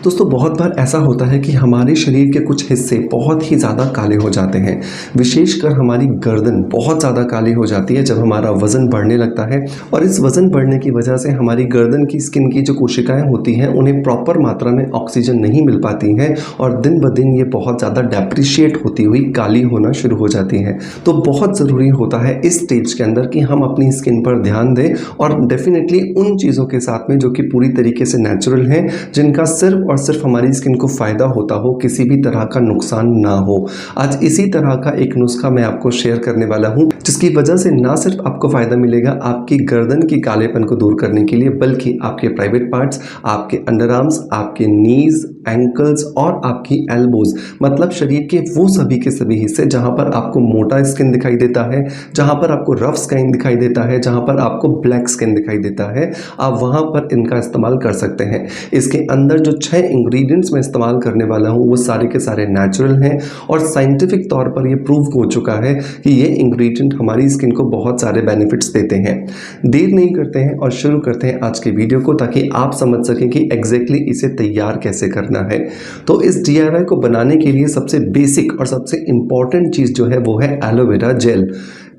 दोस्तों बहुत बार ऐसा होता है कि हमारे शरीर के कुछ हिस्से बहुत ही ज़्यादा काले हो जाते हैं। विशेषकर हमारी गर्दन बहुत ज़्यादा काली हो जाती है जब हमारा वज़न बढ़ने लगता है और इस वज़न बढ़ने की वजह से हमारी गर्दन की स्किन की जो कोशिकाएं होती हैं उन्हें प्रॉपर मात्रा में ऑक्सीजन नहीं मिल पाती हैं और दिन ब दिन ये बहुत ज़्यादा डेप्रिशिएट होती हुई काली होना शुरू हो जाती हैं। तो बहुत ज़रूरी होता है इस स्टेज के अंदर कि हम अपनी स्किन पर ध्यान दें और डेफिनेटली उन चीज़ों के साथ में जो कि पूरी तरीके से नेचुरल हैं, जिनका सिर्फ और सिर्फ हमारी स्किन को फ़ायदा होता हो, किसी भी तरह का नुकसान ना हो। आज इसी तरह का एक नुस्खा मैं आपको शेयर करने वाला हूं, जिसकी वजह से ना सिर्फ आपको फ़ायदा मिलेगा आपकी गर्दन की कालेपन को दूर करने के लिए, बल्कि आपके प्राइवेट पार्ट्स, आपके अंडर आर्म्स, आपके नीज, एंकल्स और आपकी एल्बोज, मतलब शरीर के वो सभी के सभी हिस्से जहां पर आपको मोटा स्किन दिखाई देता है, जहां पर आपको रफ स्किन दिखाई देता है, जहां पर आपको ब्लैक स्किन दिखाई देता है, आप वहां पर इनका इस्तेमाल कर सकते हैं। इसके अंदर जो 6 इंग्रेडिएंट्स मैं इस्तेमाल करने वाला हूं वो सारे के सारे नेचुरल हैं और साइंटिफिक तौर पर ये प्रूव हो चुका है कि ये इंग्रेडिएंट हमारी स्किन को बहुत सारे बेनिफिट्स देते हैं। देर नहीं करते हैं और शुरू करते हैं आज के वीडियो को, ताकि आप समझ सकें कि एग्जैक्टली इसे तैयार कैसे करना है। तो इस DIY को बनाने के लिए सबसे बेसिक और सबसे इंपॉर्टेंट चीज़ जो है वो है एलोवेरा जेल।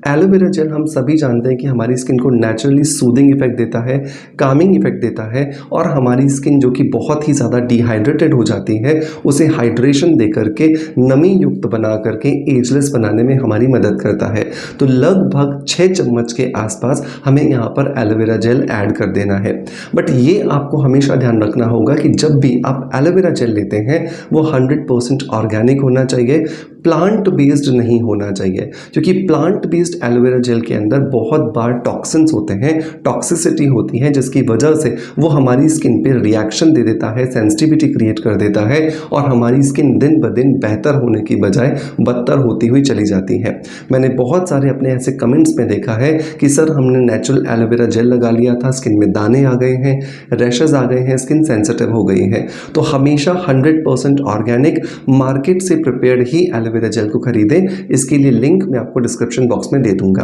एलोवेरा जेल हम सभी जानते हैं कि हमारी स्किन को नेचुरली सूदिंग इफेक्ट देता है, कामिंग इफेक्ट देता है और हमारी स्किन जो कि बहुत ही ज़्यादा डिहाइड्रेटेड हो जाती है उसे हाइड्रेशन दे करके नमी युक्त बना करके एजलेस बनाने में हमारी मदद करता है। तो लगभग 6 चम्मच के आसपास हमें यहाँ पर एलोवेरा जेल ऐड कर देना है। बट ये आपको हमेशा ध्यान रखना होगा कि जब भी आप एलोवेरा जेल लेते हैं वो 100% ऑर्गेनिक होना चाहिए, प्लांट बेस्ड नहीं होना चाहिए, क्योंकि प्लांट बेस्ड एलोवेरा जेल के अंदर बहुत बार टॉक्सिन्स होते हैं, टॉक्सिसिटी होती है, जिसकी वजह से वो हमारी स्किन पे रिएक्शन दे देता है, सेंसिटिविटी क्रिएट कर देता है और हमारी स्किन दिन ब दिन बेहतर होने की बजाय बदतर होती हुई चली जाती है। मैंने बहुत सारे अपने ऐसे कमेंट्स में देखा है कि सर हमने नेचुरल एलोवेरा जेल लगा लिया था, स्किन में दाने आ गए हैं, रैशेज आ गए हैं, स्किन सेंसिटिव हो गई है। तो हमेशा 100% ऑर्गेनिक मार्केट से प्रिपेयर्ड ही एलोवेरा जेल को खरीदें। इसके लिए लिंक मैं आपको डिस्क्रिप्शन बॉक्स में दे दूंगा।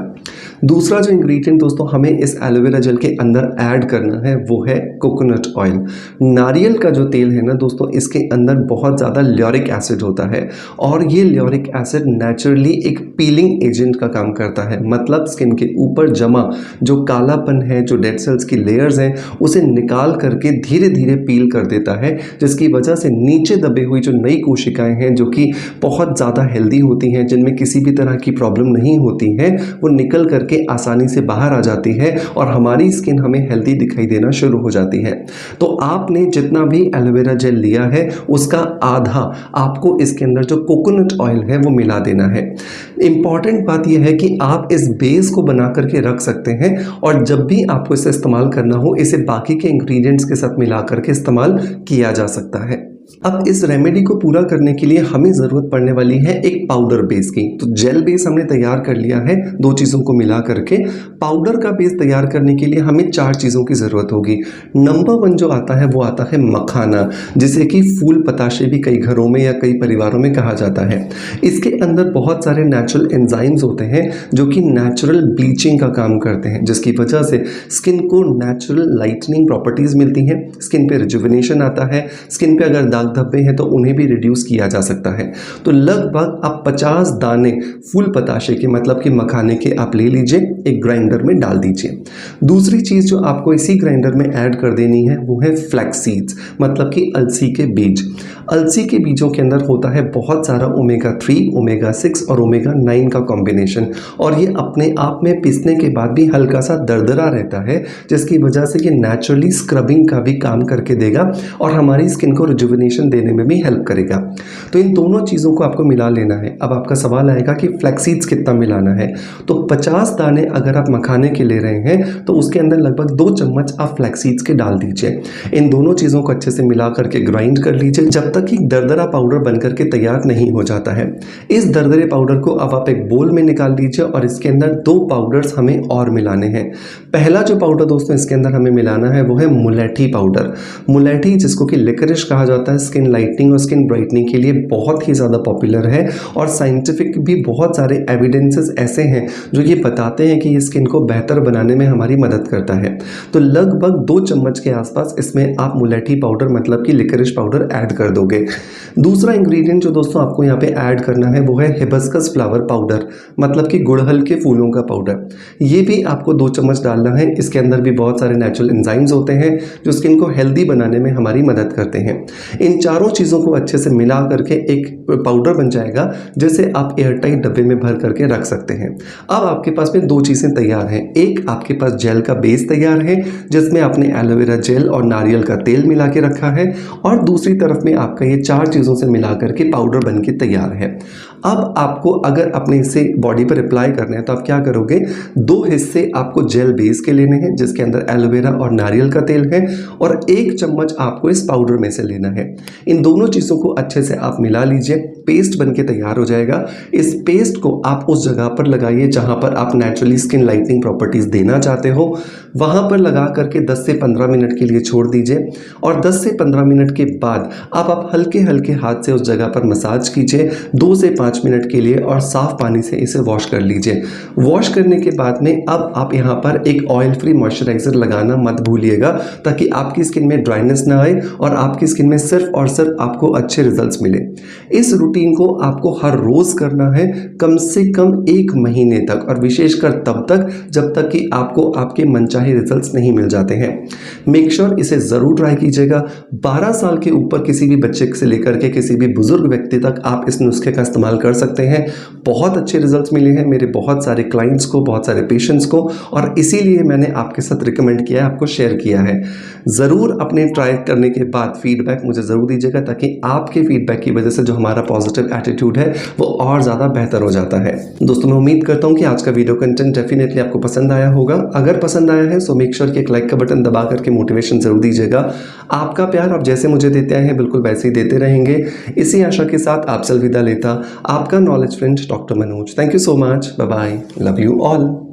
दूसरा जो इंग्रेडिएंट दोस्तों हमें इस एलोवेरा जेल के अंदर ऐड करना है वो है कोकोनट ऑयल। नारियल का जो तेल है ना दोस्तों, इसके अंदर बहुत ज़्यादा ल्योरिक एसिड होता है और ये ल्योरिक एसिड नेचुरली एक पीलिंग एजेंट का काम करता है। मतलब स्किन के ऊपर जमा जो कालापन है, जो डेड सेल्स की लेयर्स हैं, उसे निकाल करके धीरे धीरे पील कर देता है, जिसकी वजह से नीचे दबे हुई जो नई कोशिकाएं हैं जो कि बहुत ज़्यादा हेल्दी होती हैं, जिनमें किसी भी तरह की प्रॉब्लम नहीं होती है, वो निकल करके आसानी से बाहर आ जाती है और हमारी स्किन हमें हेल्दी दिखाई देना शुरू हो जाती है। तो आपने जितना भी एलोवेरा जेल लिया है उसका आधा आपको इसके अंदर जो कोकोनट ऑयल है वो मिला देना है। इंपॉर्टेंट बात यह है कि आप इस बेस को बना करके रख सकते हैं और जब भी आपको इसे इस्तेमाल करना हो इसे बाकी के इंग्रेडिएंट्स के साथ मिला करके इस्तेमाल किया जा सकता है। अब इस रेमेडी को पूरा करने के लिए हमें ज़रूरत पड़ने वाली है एक पाउडर बेस की। तो जेल बेस हमने तैयार कर लिया है, 2 चीज़ों को मिला करके। पाउडर का बेस तैयार करने के लिए हमें 4 चीज़ों की ज़रूरत होगी। नंबर 1 जो आता है वो आता है मखाना, जिसे कि फूल पताशे भी कई घरों में या कई परिवारों में कहा जाता है। इसके अंदर बहुत सारे नेचुरल एंजाइम्स होते हैं जो कि नेचुरल ब्लीचिंग का काम करते हैं, जिसकी वजह से स्किन को नेचुरल लाइटनिंग प्रॉपर्टीज़ मिलती हैं, स्किन पे रिजुविनेशन आता है, स्किन पे अगर दाग धब्बे हैं तो उन्हें भी रिड्यूस किया जा सकता है। तो लगभग आप 50 दाने फूल पताशे के, मतलब कि मखाने के आप ले लीजिए, एक ग्राइंडर में डाल दीजिए। दूसरी चीज़ जो आपको इसी ग्राइंडर में ऐड कर देनी है वो है फ्लैक्स सीड्स, मतलब कि अलसी के बीज। अलसी के बीजों के अंदर होता है बहुत सारा ओमेगा 3, ओमेगा 6 और ओमेगा 9 का कॉम्बिनेशन, और ये अपने आप में पीसने के बाद भी हल्का सा दरदरा रहता है, जिसकी वजह से ये नेचुरली स्क्रबिंग का भी काम करके देगा और हमारी स्किन को रिजुविनेशन देने में भी हेल्प करेगा। तो इन दोनों चीज़ों को आपको मिला लेना है। अब आपका सवाल आएगा कि फ्लैक्स सीड्स कितना मिलाना है। तो 50 दाने अगर आप मखाने के ले रहे हैं तो उसके अंदर लगभग 2 चम्मच आप फ्लैक्स सीड्स के डाल दीजिए। इन दोनों चीज़ों को अच्छे से मिला करके ग्राइंड कर लीजिए जब तक कि दरदरा पाउडर बन करके तैयार नहीं हो जाता है। इस दरदरे पाउडर को अब आप एक बोल में निकाल लीजिए और इसके अंदर 2 पाउडर्स हमें और मिलाने हैं। पहला जो पाउडर दोस्तों इसके अंदर हमें मिलाना है वो है मुलेठी पाउडर। मुलेठी, जिसको कि लिकरिश कहा जाता है, ज़्यादा स्किन लाइटनिंग और स्किन ब्राइटनिंग के लिए बहुत ही ज़्यादा पॉपुलर है और साइंटिफिक भी बहुत सारे एविडेंसेस ऐसे हैं जो ये बताते हैं कि ये स्किन को बेहतर बनाने में हमारी मदद करता है। तो लगभग 2 चम्मच के आसपास इसमें आप मुलेठी पाउडर मतलब कि लिकरिश पाउडर ऐड कर दोगे। दूसरा इंग्रेडिएंट जो दोस्तों आपको यहाँ पे ऐड करना है वो है हिबिस्कस फ्लावर पाउडर मतलब कि गुड़हल के फूलों का पाउडर। ये भी आपको 2 चम्मच डालना है। इसके अंदर भी बहुत सारे नेचुरल एंजाइम्स होते हैं जो स्किन को हेल्दी बनाने में हमारी मदद करते हैं। इन चारों चीज़ों को अच्छे से मिला करके एक पाउडर बन जाएगा जिसे आप एयरटाइट डब्बे में भर करके रख सकते हैं। अब आपके पास में 2 चीज़ें तैयार हैं। एक आपके पास जेल का बेस तैयार है जिसमें आपने एलोवेरा जेल और नारियल का तेल मिला के रखा है और दूसरी तरफ में आपका ये 4 चीज़ों से मिला करके पाउडर बन के तैयार है। अब आपको अगर अपने इसे बॉडी पर अप्लाई करना है तो आप क्या करोगे, 2 हिस्से आपको जेल बेस के लेने हैं जिसके अंदर एलोवेरा और नारियल का तेल है और 1 चम्मच आपको इस पाउडर में से लेना है। इन दोनों चीज़ों को अच्छे से आप मिला लीजिए, पेस्ट बन के तैयार हो जाएगा। इस पेस्ट को आप उस जगह पर लगाइए जहाँ पर आप नेचुरली स्किन लाइटनिंग प्रॉपर्टीज़ देना चाहते हो, वहाँ पर लगा करके 10 से 15 मिनट के लिए छोड़ दीजिए और 10 से 15 मिनट के बाद आप हल्के हल्के हाथ से उस जगह पर मसाज कीजिए 2 से 5 मिनट के लिए और साफ़ पानी से इसे वॉश कर लीजिए। वॉश करने के बाद में अब आप यहाँ पर एक ऑयल फ्री मॉइस्चराइज़र लगाना मत भूलिएगा ताकि आपकी स्किन में ड्राइनेस ना आए और आपकी स्किन में सिर्फ और सिर्फ आपको अच्छे रिजल्ट्स मिले। इस रूटीन को आपको हर रोज़ करना है कम से कम 1 महीने तक और विशेषकर तब तक जब तक कि आपको आपके मनचाहे रिजल्ट्स नहीं मिल जाते हैं। मेक श्योर इसे ज़रूर ट्राई कीजिएगा। 12 साल के ऊपर किसी भी बच्चे से लेकर के किसी भी बुजुर्ग व्यक्ति तक आप इस नुस्खे का इस्तेमाल कर सकते हैं। बहुत अच्छे रिजल्ट्स मिले हैं मेरे बहुत सारे क्लाइंट्स को, बहुत सारे पेशेंट्स को और इसीलिए मैंने आपके साथ रिकमेंड किया है, आपको शेयर किया है। ज़रूर अपने ट्राई करने के बाद फीडबैक मुझे ज़रूर दीजिएगा ताकि आपके फीडबैक की वजह से जो हमारा पॉजिटिव एटीट्यूड है वो और ज़्यादा बेहतर हो जाता है। दोस्तों मैं उम्मीद करता हूँ कि आज का वीडियो कंटेंट डेफिनेटली आपको पसंद आया होगा। अगर पसंद आया है सो मेक श्योर कि एक लाइक का बटन दबा करके मोटिवेशन ज़रूर दीजिएगा। आपका प्यार आप जैसे मुझे देते आए हैं बिल्कुल वैसे ही देते रहेंगे। इसी आशा के साथ आपसे अलविदा लेता आपका knowledge friend doctor Manoj. Thank you so much. Bye bye. Love you all.